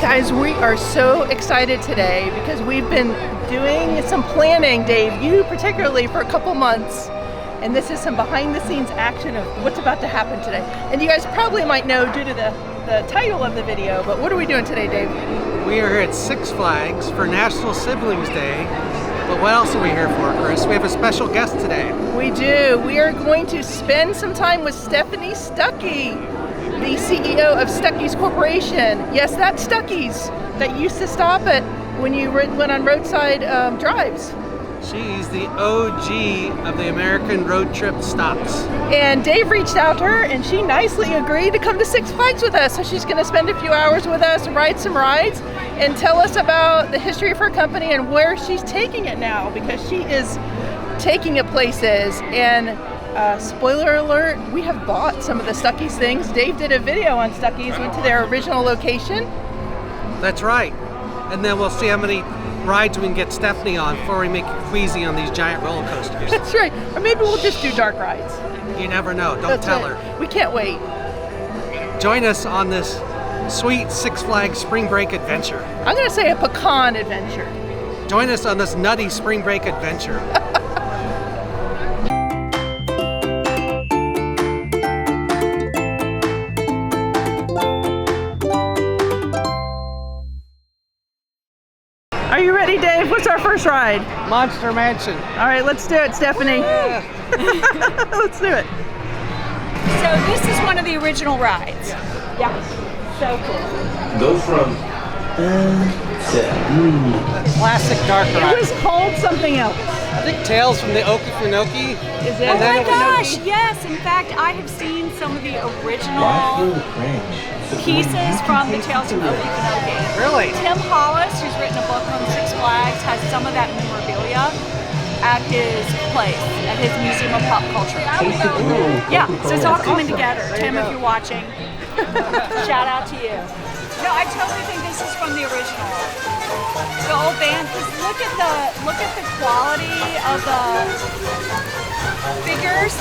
Guys, we are so excited today because we've been doing some planning, Dave, you particularly, for a couple months. And this is some behind the scenes action of what's about to happen today. And you guys probably might know due to the title of the video, but what are we doing today, Dave? We are here at Six Flags for National Siblings Day. But what else are we here for, Chris? We have a special guest today. We do. We are going to spend some time with Stephanie Stuckey, the CEO of Stuckey's Corporation. Yes, that's Stuckey's that used to stop at when you went on roadside drives. She's the OG of the American road trip stops. And Dave reached out to her and she nicely agreed to come to Six Flags with us. So she's going to spend a few hours with us, ride some rides, and tell us about the history of her company and where she's taking it now, because she is taking it places. And spoiler alert, we have bought some of the Stuckey's things. Dave did a video on Stuckey's, went to their original location. That's right. And then we'll see how many rides we can get Stephanie on before we make her queasy on these giant roller coasters. That's right. Or maybe we'll just do dark rides. You never know. Don't tell her. We can't wait. Join us on this sweet Six Flags spring break adventure. I'm going to say a pecan adventure. Join us on this nutty spring break adventure. Are you ready, Dave? What's our first ride? Monster Mansion. All right, let's do it, Stephanie. Yeah. Let's do it. So this is one of the original rides. Yeah, so cool. Go from Classic dark It ride. was called something else. I think Tales from the Okefenokee. Is it? Oh then my it was gosh, yes. In fact, I have seen some of the original pieces from the Tales from Okefenokee. Really? Tim Hollis, who's written a book on Six Flags, has some of that memorabilia at his place, at his Museum of Pop Culture. Yeah, so it's all coming together. Tim, if you're watching, shout out to you. No, I totally think this is from the original. The old band, because look at the quality of the figures.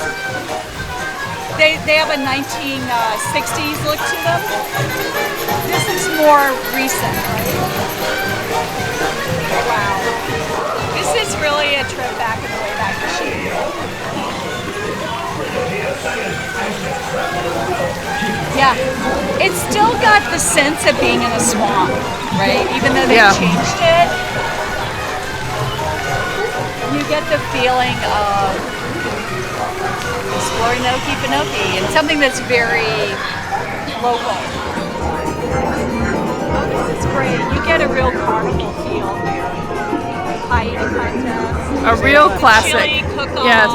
They have a 1960s look to them. This is more recent, right? Wow. This is really a trip back in the Wayback Machine. Yeah, it's still got the sense of being in a swamp, right? Even though they changed it, you get the feeling of exploring the Okefenokee and something that's very local. Oh, this is great. You get a real carnival feel here. Pie eating contest. A real classic. Chili cook-off. Yes.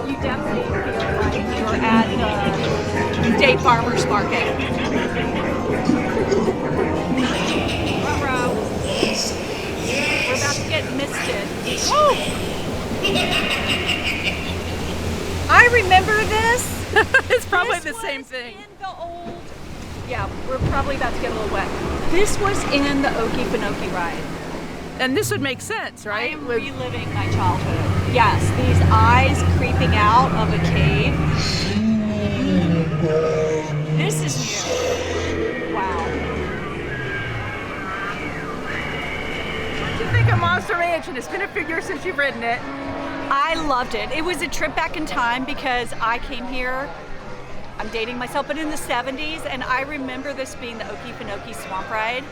You definitely feel like you're at the State Farmers Market. Ruh-roh. We're about to get misted. I remember this. It's probably This the same was thing. In the old, yeah, we're probably about to get a little wet. This was in the Okefenokee ride. And this would make sense, I right? am reliving my childhood. Yes, these eyes creeping out of a cave. This is new. Wow. What do you think of Monster Mansion? It's been a few years since you've ridden it. I loved it. It was a trip back in time because I came here, I'm dating myself, but in the 70s, and I remember this being the Okefenokee Swamp Ride.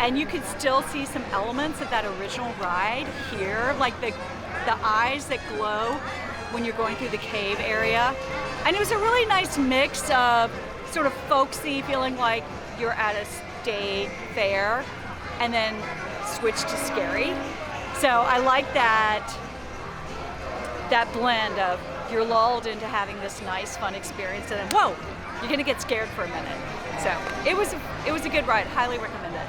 And you could still see some elements of that original ride here, like the eyes that glow when you're going through the cave area. And it was a really nice mix of sort of folksy, feeling like you're at a state fair, and then switch to scary. So I like that blend of you're lulled into having this nice, fun experience, and then whoa, you're gonna get scared for a minute. So it was a good ride. Highly recommend it.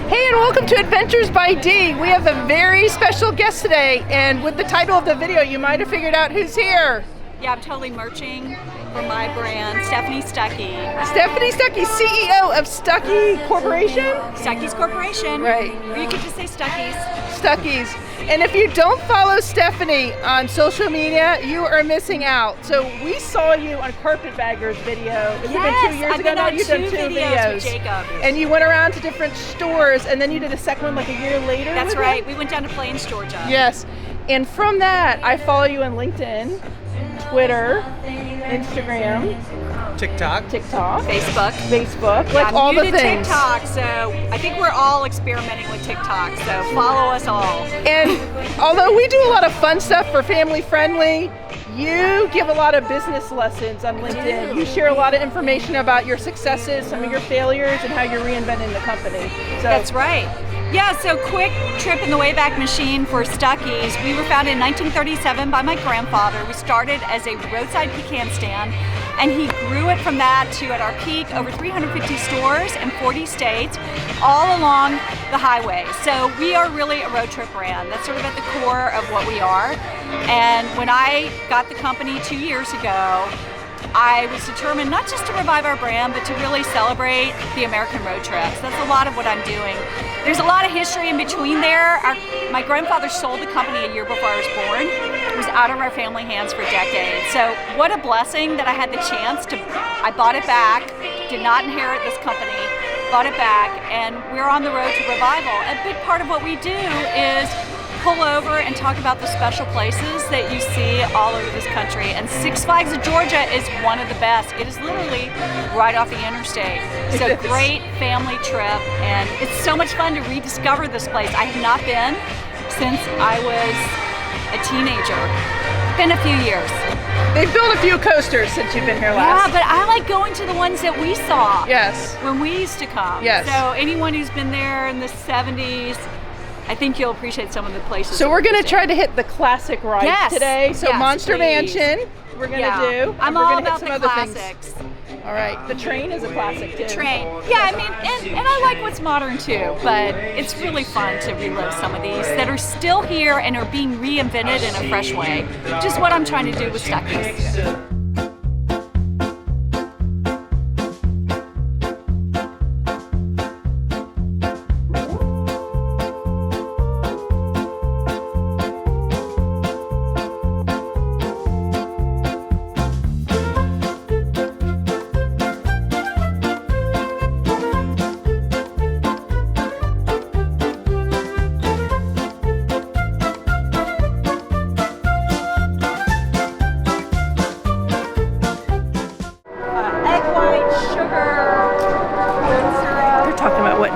Hey, and welcome to Adventures by D. We have a very special guest today, and with the title of the video, you might have figured out who's here. Yeah, I'm totally merching for my brand, Stephanie Stuckey. Stephanie Stuckey, CEO of Stuckey Corporation? Stuckey's Corporation. Right. Or you could just say Stuckey's. Stuckeys. And if you don't follow Stephanie on social media, you are missing out. So we saw you on Carpetbaggers video. Has it been 2 years I've ago been now? on You've done two videos with Jacob. And you went around to different stores, and then you did a second one like a year later. That's with right. him? We went down to Plains, Georgia. Yes. And from that, I follow you on LinkedIn, Twitter, Instagram, TikTok. Facebook, like all new the to things. TikTok, so I think we're all experimenting with TikTok. So follow us all. And although we do a lot of fun stuff for family friendly, you give a lot of business lessons on LinkedIn. You share a lot of information about your successes, some of your failures, and how you're reinventing the company. So That's right. Yeah, so quick trip in the Wayback Machine for Stuckey's. We were founded in 1937 by my grandfather. We started as a roadside pecan stand, and he grew it from that to, at our peak, over 350 stores in 40 states, all along the highway. So we are really a road trip brand. That's sort of at the core of what we are. And when I got the company 2 years ago, I was determined not just to revive our brand, but to really celebrate the American road trips. That's a lot of what I'm doing. There's a lot of history in between there. My grandfather sold the company a year before I was born. It was out of our family hands for decades. So what a blessing that I had the chance to, I bought it back, did not inherit this company, bought it back, and we're on the road to revival. A big part of what we do is pull over and talk about the special places that you see all over this country. And Six Flags of Georgia is one of the best. It is literally right off the interstate. It's a great family trip, and it's so much fun to rediscover this place. I have not been since I was a teenager. Been a few years. they've built a few coasters since you've been here last. Yeah, but I like going to the ones that we saw. Yes. When we used to come. Yes. So anyone who's been there in the 70s, I think you'll appreciate some of the places. So we're going to try to hit the classic rides today. So Yes, Monster please. Mansion, we're going to do. I'm and we're all gonna about hit the some other classics. things. All right. The train is a classic too. Train. Yeah, I mean, and I like what's modern too, but it's really fun to relive some of these that are still here and are being reinvented in a fresh way. Which is what I'm trying to do with Stuckey's.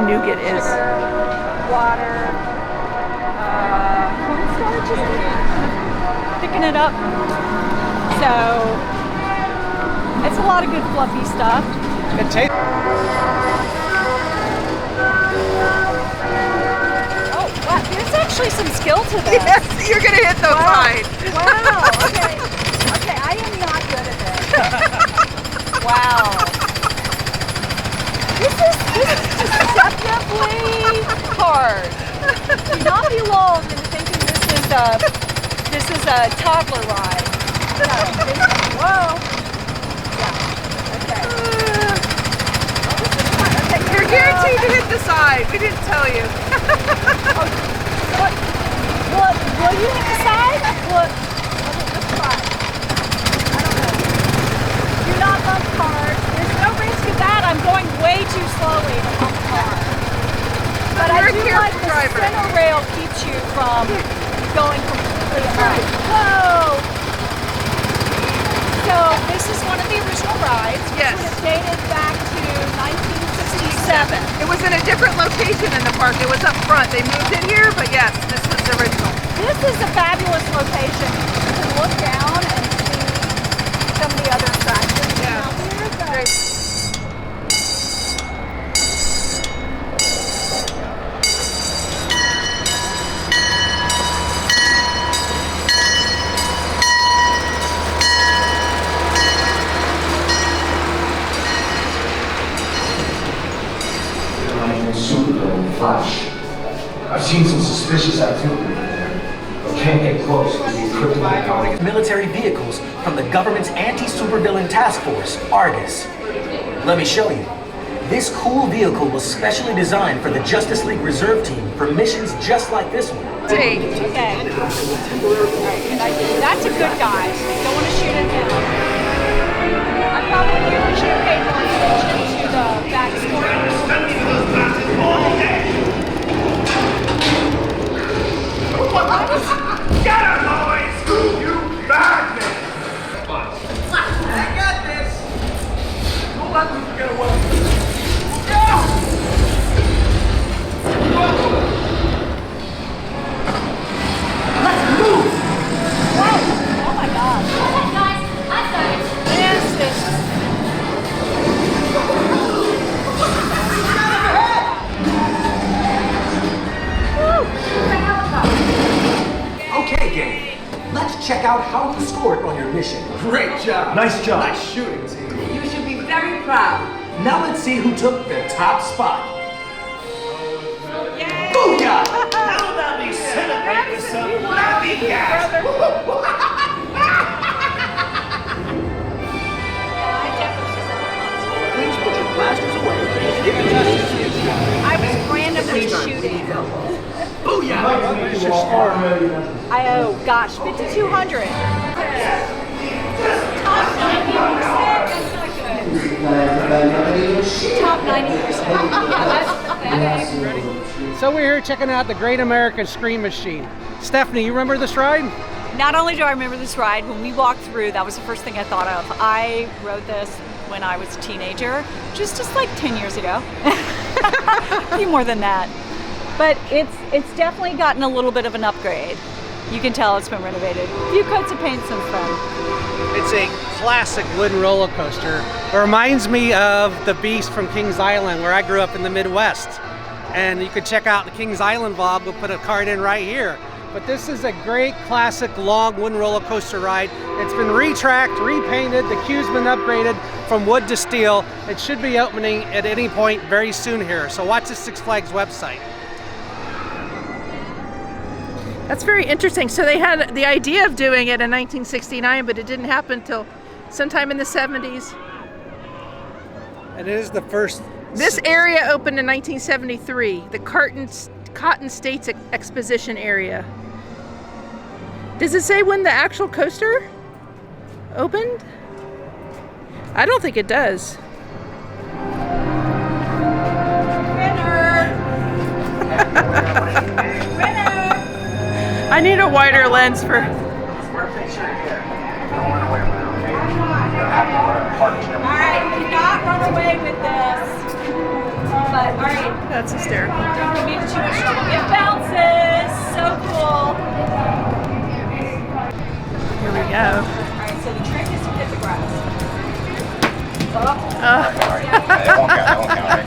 Nougat is. Water, cornstarch is picking it up. So it's a lot of good fluffy stuff. It tastes. Oh, wow, there's actually some skill to this. Yes, you're gonna hit those lines. Wow. Okay. Okay, I am not good at this. Wow. This is deceptively hard. Do not be lulled into thinking this is a toddler ride. No, whoa. Yeah. Okay. Okay, you're guaranteed to hit the side. We didn't tell you. Will you hit the side? Let's try. I don't know. Do not bump hard. There's no risk of that. I'm going way too slowly to bump the car. But I do like the center rail keeps you from going completely up. Whoa! So this is one of the original rides. Yes. It's dated back to 1967. It was in a different location in the park. It was up front. They moved it here, but yes, this was the original. This is a fabulous location. You can look down and see some of the other attractions out here. Super Bowl Flash. I've seen some suspicious activity there. Can't get close to the equipment. Military vehicles from the government's anti-supervillain task force, Argus. Let me show you. This cool vehicle was specially designed for the Justice League Reserve Team for missions just like this one. Okay. That's a good guy. Don't want to shoot at him. I probably should have paid more attention to the backstory. Get him, boys! You madman! I got this! Don't let them get away. Let's move! Whoa! Oh my God! Guys, I started. Yes, this. Okay, gang. Let's check out how you scored on your mission. Great job! Nice job. Nice shooting, team. You should be very proud. Now let's see who took the top spot. Yay! Booyah! How about we celebrate with some laughing gas? Please put your blasters away. I was randomly shooting. Booyah! Oh gosh, 5,200. Top 90%. That's not good. Top 90%. So we're here checking out the Great American Scream Machine. Stephanie, you remember this ride? Not only do I remember this ride, when we walked through, that was the first thing I thought of. I rode this when I was a teenager, just like 10 years ago. A few more than that. But it's definitely gotten a little bit of an upgrade. You can tell it's been renovated. A few coats of paint since then. It's a classic wooden roller coaster. It reminds me of the Beast from Kings Island, where I grew up in the Midwest. And you can check out the Kings Island vlog. We'll put a card in right here. But this is a great classic long wooden roller coaster ride. It's been retracked, repainted, the queue's been upgraded from wood to steel. It should be opening at any point very soon here. So watch the Six Flags website. That's very interesting. So they had the idea of doing it in 1969, but it didn't happen until sometime in the 70s. And it is the first. This area opened in 1973, the Cotton States Exposition area. Does it say when the actual coaster opened? I don't think it does. I need a wider lens for. Alright, do not run away with this. But alright. That's hysterical. Don't give me too much trouble. It bounces! So cool. Here we go. Alright, so the trick is to hit the grass. That won't count, right?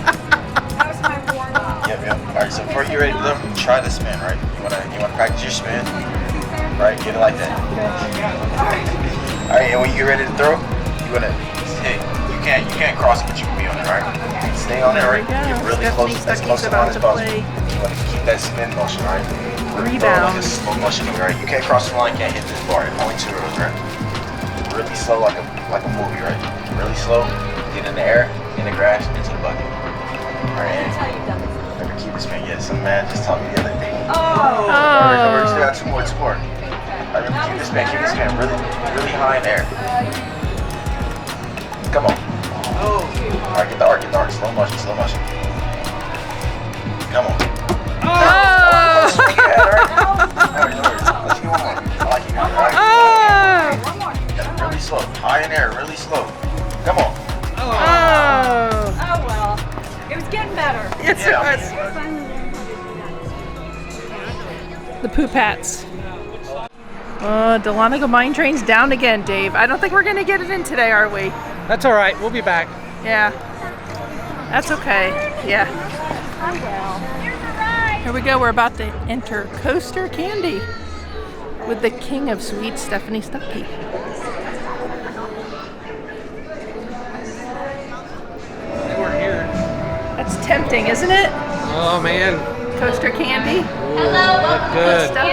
That was my warm up. Yep. Alright, so before you're ready to throw, try the spin, right? You wanna practice your spin? Right, get it like that. Alright, and when you get ready to throw, you wanna hit. You can't cross it, but you can be on it, right? Stay on it, right? Get really close, as close to the line as possible. You wanna keep that spin motion, right? Rebound. Like a slow motion, right? You can't cross the line, can't hit this bar. Only two rows, right? Really slow, like a movie, right? Really slow. Get in the air, in the grass, into the bucket. Alright, That's how you've done this. never keep this spin. Yeah, some man just taught me the other day. Oh! Alright, still got two more. Alright, remember, keep this spin really high in the air. Come on. Alright, get the arc, slow motion. Come on. Oh! Swing your head, alright? Alright, let's get one more. I like you, alright? Oh! One more. Really slow, high in the air, really slow. Come on. Oh! Oh well. It was getting better. Yes, it was. The poop hats. Delonico Mine Train's down again, Dave. I don't think we're gonna get it in today, are we? That's all right. We'll be back. Yeah. That's okay. Yeah. I will. Here we go. We're about to enter Coaster Candy with the king of sweets, Stephanie Stuckey. We're here. That's tempting, isn't it? Oh man. Coaster Candy. Ooh, look good. Stuff.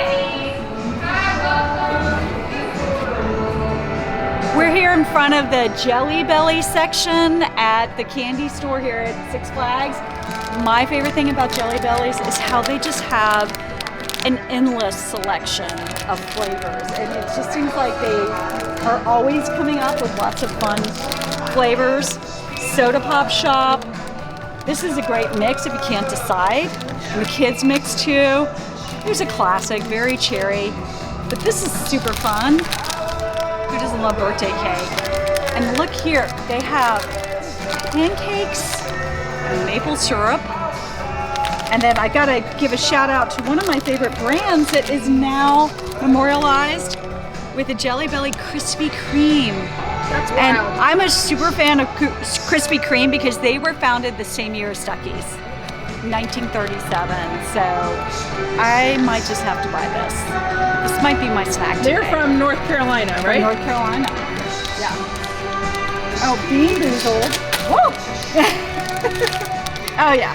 We're here in front of the Jelly Belly section at the candy store here at Six Flags. My favorite thing about Jelly Bellies is how they just have an endless selection of flavors, and it just seems like they are always coming up with lots of fun flavors. Soda Pop Shop. This is a great mix if you can't decide. And the kids mix too. Here's a classic, very cherry, but this is super fun. Who doesn't love birthday cake? And look here, they have pancakes and maple syrup. And then I gotta give a shout out to one of my favorite brands that is now memorialized with the Jelly Belly Krispy Kreme. That's wild. And I'm a super fan of Krispy Kreme because they were founded the same year as Stuckey's, 1937. So I might just have to buy this. This might be my snack today. They're from North Carolina, right? From North Carolina. Yeah. Oh, Bean Boozled. Whoa! Oh yeah.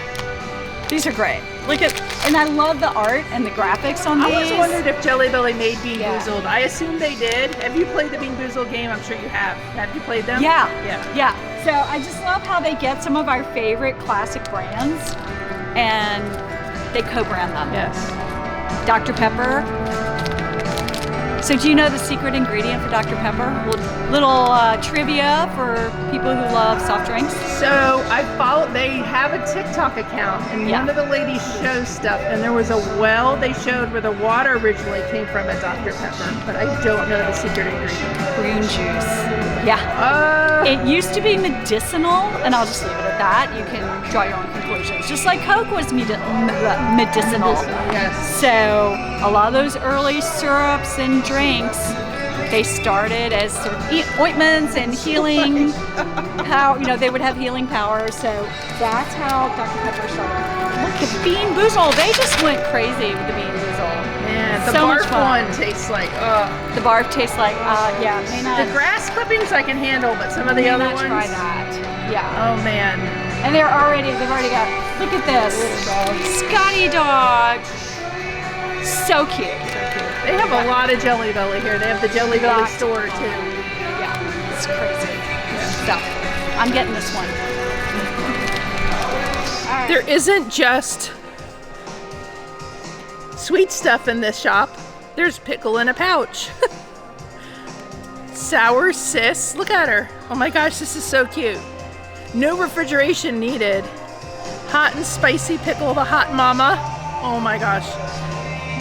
These are great. Look at, and I love the art and the graphics on these. I always wondered if Jelly Belly made Bean Yeah. Boozled. I assume they did. Have you played the Bean Boozled game? I'm sure you have. Have you played them? Yeah. Yeah. Yeah. So I just love how they get some of our favorite classic brands and they co-brand them. Yes. Dr. Pepper. So do you know the secret ingredient for Dr. Pepper? Little trivia for people who love soft drinks. So I follow. They have a TikTok account, and Yeah. one of the ladies shows stuff. And there was a well they showed where the water originally came from at Dr. Pepper, but I don't know the secret ingredient. Prune juice. Yeah. It used to be medicinal, and I'll just leave it at that. You can draw your own conclusions. Just like Coke was medicinal. Yes. So a lot of those early syrups and drinks, they started as sort of ointments and healing power. You know, they would have healing power. So that's how Dr. Pepper started. Look at Bean Boozled. They just went crazy with the Bean Boozled. Man, the So much barf fun. one tastes like, The barf tastes like, yeah, may not. the grass clippings I can handle, but some of the may other not ones. try that. Yeah. Oh man. And they've already got, look at this. Scotty dog. So cute. They have a lot of Jelly Belly here. They have the Jelly Belly Lot. store too. Yeah, it's crazy. So, I'm getting this one. All right. There isn't just sweet stuff in this shop. There's pickle in a pouch. Sour sis. Look at her. Oh my gosh, this is so cute. No refrigeration needed. Hot and spicy pickle, the hot mama. Oh my gosh.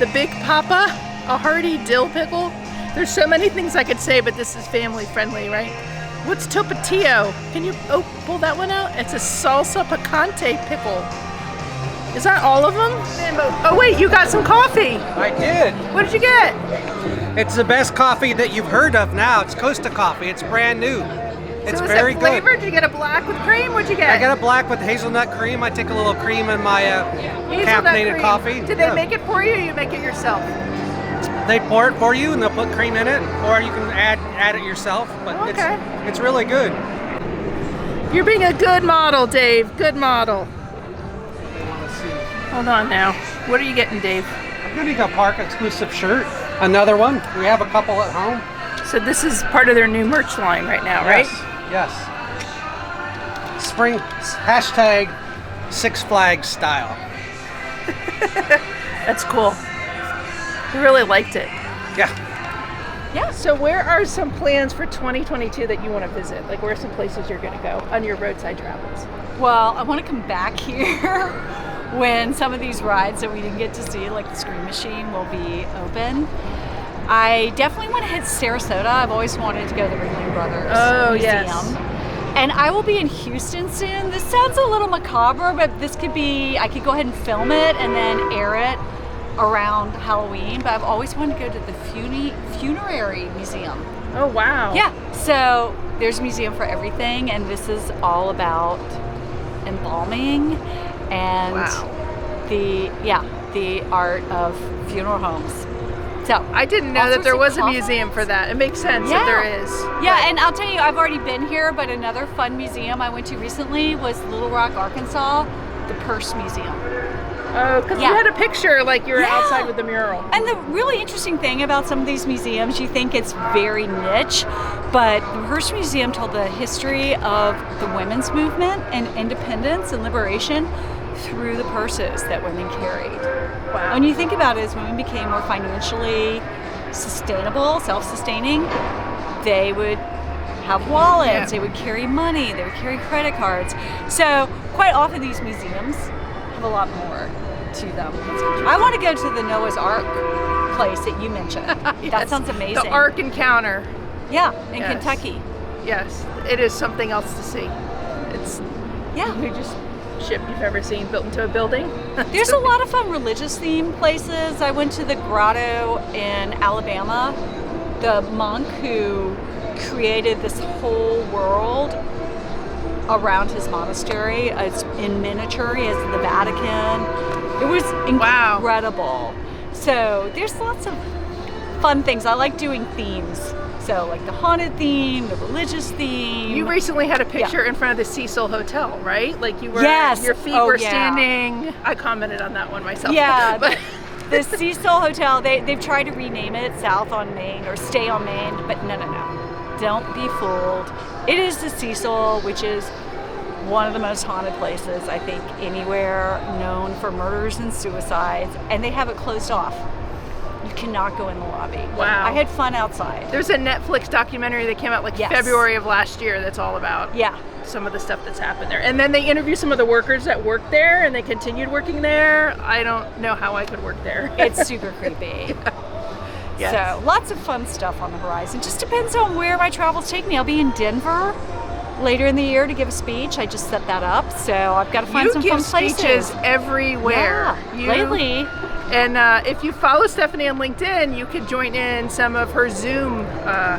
The Big Papa, a hearty dill pickle. There's so many things I could say, but this is family friendly, right? What's Topatillo? Can you pull that one out? It's a salsa picante pickle. Is that all of them? Oh wait, you got some coffee. I did. What did you get? It's the best coffee that you've heard of now. It's Costa Coffee. It's brand new. It's So is very it good. flavored? Did you get a black with cream? What'd you get? I got a black with hazelnut cream. I take a little cream in my Hazelnut caffeinated cream. coffee. Did they make it for you or you make it yourself? They pour it for you and they'll put cream in it, or you can add it yourself. But Okay. it's really good. You're being a good model, Dave. Good model. Hold on now. What are you getting, Dave? I'm getting a Park exclusive shirt. Another one. We have a couple at home. So this is part of their new merch line right now, right? Yes. Spring hashtag Six Flags style. That's cool. We really liked it. Yeah. Yeah. So where are some plans for 2022 that you want to visit? Like where are some places you're going to go on your roadside travels? Well, I want to come back here when some of these rides that we didn't get to see, like the Scream Machine, will be open. I definitely want to hit Sarasota. I've always wanted to go to the Ringling Brothers Museum. Yes. And I will be in Houston soon. This sounds a little macabre, but this could be, I could go ahead and film it and then air it around Halloween. But I've always wanted to go to the Funerary Museum. Oh, wow. Yeah, so there's a museum for everything, and this is all about embalming and the art of funeral homes. So I didn't know also that there some was a coffins. museum for that. It makes sense that there is. Yeah, and I'll tell you, I've already been here, but another fun museum I went to recently was Little Rock, Arkansas, the Purse Museum. Oh, because Yeah. you had a picture like you were Yeah. outside with the mural. And the really interesting thing about some of these museums, you think it's very niche, but the Hearst Museum told the history of the women's movement and independence and liberation through the purses that women carried. Wow. When you think about it, as women became more financially sustainable, self-sustaining, they would have wallets, Yeah. they would carry money, they would carry credit cards. So quite often these museums have a lot more to them. I want to go to the Noah's Ark place that you mentioned. That Yes. sounds amazing. The Ark Encounter. Yeah, in Yes. Kentucky. Yes, it is something else to see. It's Yeah. the hugest ship you've ever seen built into a building. There's a lot of fun religious themed places. I went to the grotto in Alabama. The monk who created this whole world around his monastery. It's in miniature. He has the Vatican. It was Wow. incredible. So there's lots of fun things. I like doing themes. So like the haunted theme, the religious theme. You recently had a picture in front of the Cecil Hotel, right? Like you were, Yes. your feet Oh, were yeah. standing. I commented on that one myself. Yeah, but the Cecil Hotel, they've tried to rename it South on Main or Stay on Main, but no. Don't be fooled. It is the Cecil, which is one of the most haunted places, I think, anywhere, known for murders and suicides, and they have it closed off. You cannot go in the lobby. Wow. I had fun outside. there's a Netflix documentary that came out like Yes. February of last year that's all about Yeah. some of the stuff that's happened there. And then they interview some of the workers that worked there and they continued working there. I don't know how I could work there. It's super creepy. Yes. So lots of fun stuff on the horizon. Just depends on where my travels take me. I'll be in Denver later in the year to give a speech. I just set that up, so I've got to find You some give fun speeches places. everywhere. Yeah, lately. And if you follow Stephanie on LinkedIn, you could join in some of her Zoom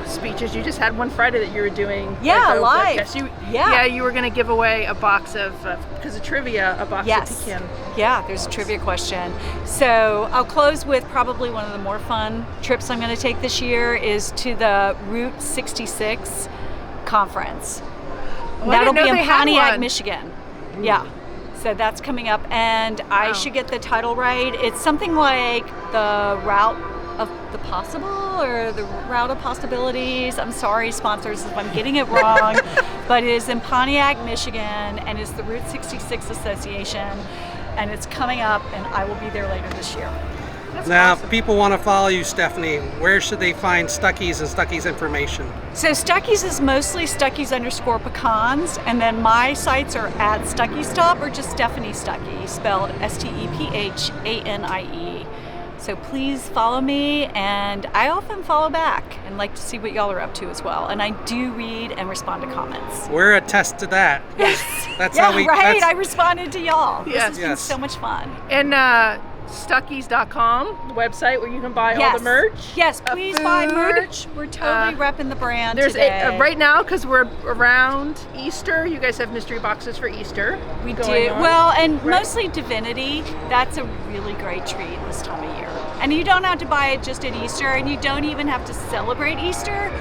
speeches. You just had one Friday that you were doing. Yeah, like, a live. webcast. Yeah. You were going to give away a box of, because of trivia, a box Yes. of pecan. Yeah, there's a trivia question. So I'll close with probably one of the more fun trips I'm going to take this year is to the Route 66 conference. Oh, I That'll didn't know be in they had Pontiac, one. Michigan. Yeah. So that's coming up, and I should get the title right. It's something like the Route of the Possible or the Route of Possibilities. I'm sorry, sponsors, if I'm getting it wrong, but it is in Pontiac, Michigan, and it's the Route 66 Association, and it's coming up, and I will be there later this year. Now, if people want to follow you, Stephanie, where should they find Stuckey's and Stuckey's information? So Stuckey's is mostly Stuckeys_pecans, and then my sites are at Stuckey Stop or just Stephanie Stuckey, spelled STEPHANIE. So please follow me, and I often follow back and like to see what y'all are up to as well. And I do read and respond to comments. We're a test to that. Yes. That's yeah, how we. right. that's- I responded to y'all. Yes. This has been Yes. so much fun. And Stuckeys.com, the website where you can buy all the merch. Yes, please buy food. merch. We're totally repping the brand There's today. right now, because we're around Easter, you guys have mystery boxes for Easter. We going do. on. Well, and Right. mostly divinity. That's a really great treat this time of year. And you don't have to buy it just at Easter, and you don't even have to celebrate Easter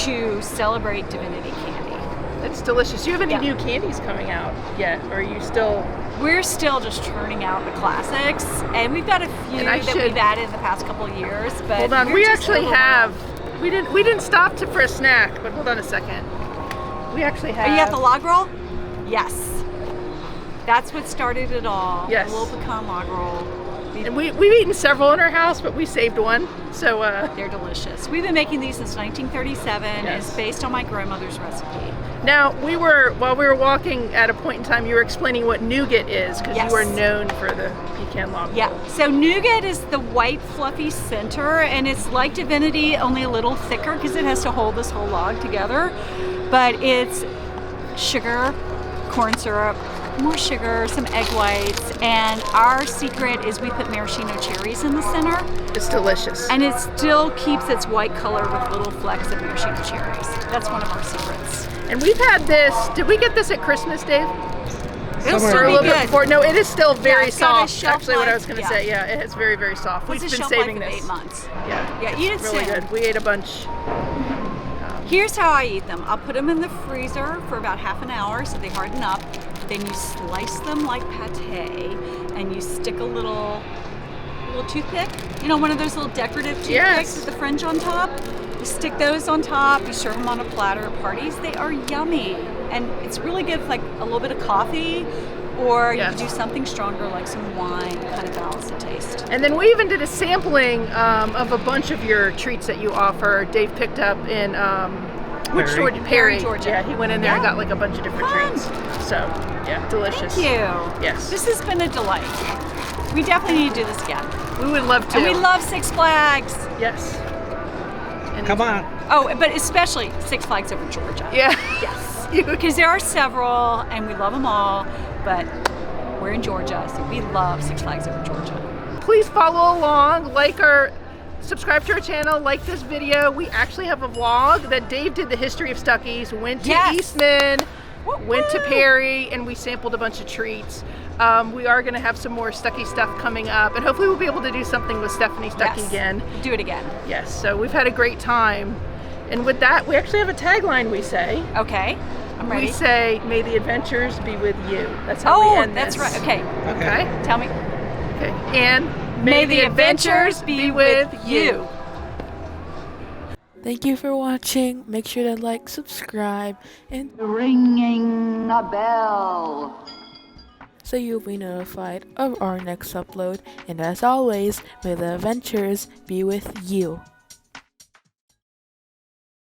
to celebrate divinity candy. It's delicious. Do you have any Yeah. new candies coming out yet? Or are you still... We're still just churning out the classics, and we've got a few And I that should- we've added in the past couple of years. But Hold on, we're we just actually have... overwhelmed. We didn't stop for a snack, but hold on a second. We actually have... Are you at the log roll? Yes. That's what started it all. Yes. The little pecan log roll. And we've eaten several in our house, but we saved one. So, They're delicious. We've been making these since 1937. Yes. It's based on my grandmother's recipe. now, while we were walking at a point in time, you were explaining what nougat is, because Yes. you are known for the pecan log Yeah, roll. so nougat is the white fluffy center, and it's like divinity, only a little thicker because it has to hold this whole log together. But it's sugar, corn syrup, more sugar, some egg whites, and our secret is we put maraschino cherries in the center, It's delicious. and it still keeps its white color with little flecks of maraschino cherries. That's one of our secrets. And we've had this... Did we get this at Christmas, Dave? It'll Somewhere still Or a be little bit good. before. No, it is still very it's got a soft. shelf Actually, what I was life, going to yeah. yeah, it's very, very soft. What's We've a been shelf saving life of this. 8 months? Yeah, Yeah, eat it really soon. good. We ate a bunch. Here's how I eat them. I'll put them in the freezer for about half an hour so they harden up. then you slice them like pate, and you stick a little toothpick, you know, one of those little decorative toothpicks Yes. with the fringe on top. You stick those on top, you serve them on a platter at parties. They are yummy. And it's really good with like a little bit of coffee, or you Yes. can do something stronger like some wine to kind of balance the taste. And then we even did a sampling of a bunch of your treats that you offer. Dave picked up in which store? Perry, Georgia. Yeah, he went in there and Yeah. got like a bunch of different Fun. treats. So yeah, delicious. Thank you. Yes. This has been a delight. We definitely need to do this again. We would love to. And we love Six Flags. Yes. And Come on. Oh, but especially Six Flags over Georgia. Yeah. Yes. Because there are several, and we love them all, but we're in Georgia, so we love Six Flags over Georgia. Please follow along, subscribe to our channel, like this video. We actually have a vlog that Dave did the history of Stuckey's, went to Yes. Eastman, went to Woo-hoo. Perry, and we sampled a bunch of treats. We are going to have some more Stuckey stuff coming up, and hopefully we'll be able to do something with Stephanie Stuckey Yes. again. Do it again. Yes, so we've had a great time. And with that, we actually have a tagline we say. Okay, I'm ready. We say, may the adventures be with you. That's how we Oh, end that's this. right. Okay, Okay? tell me. Okay. And May the adventures be with you. Thank you for watching. Make sure to like, subscribe, and Ringing a bell. so you'll be notified of our next upload. And as always, may the adventures be with you.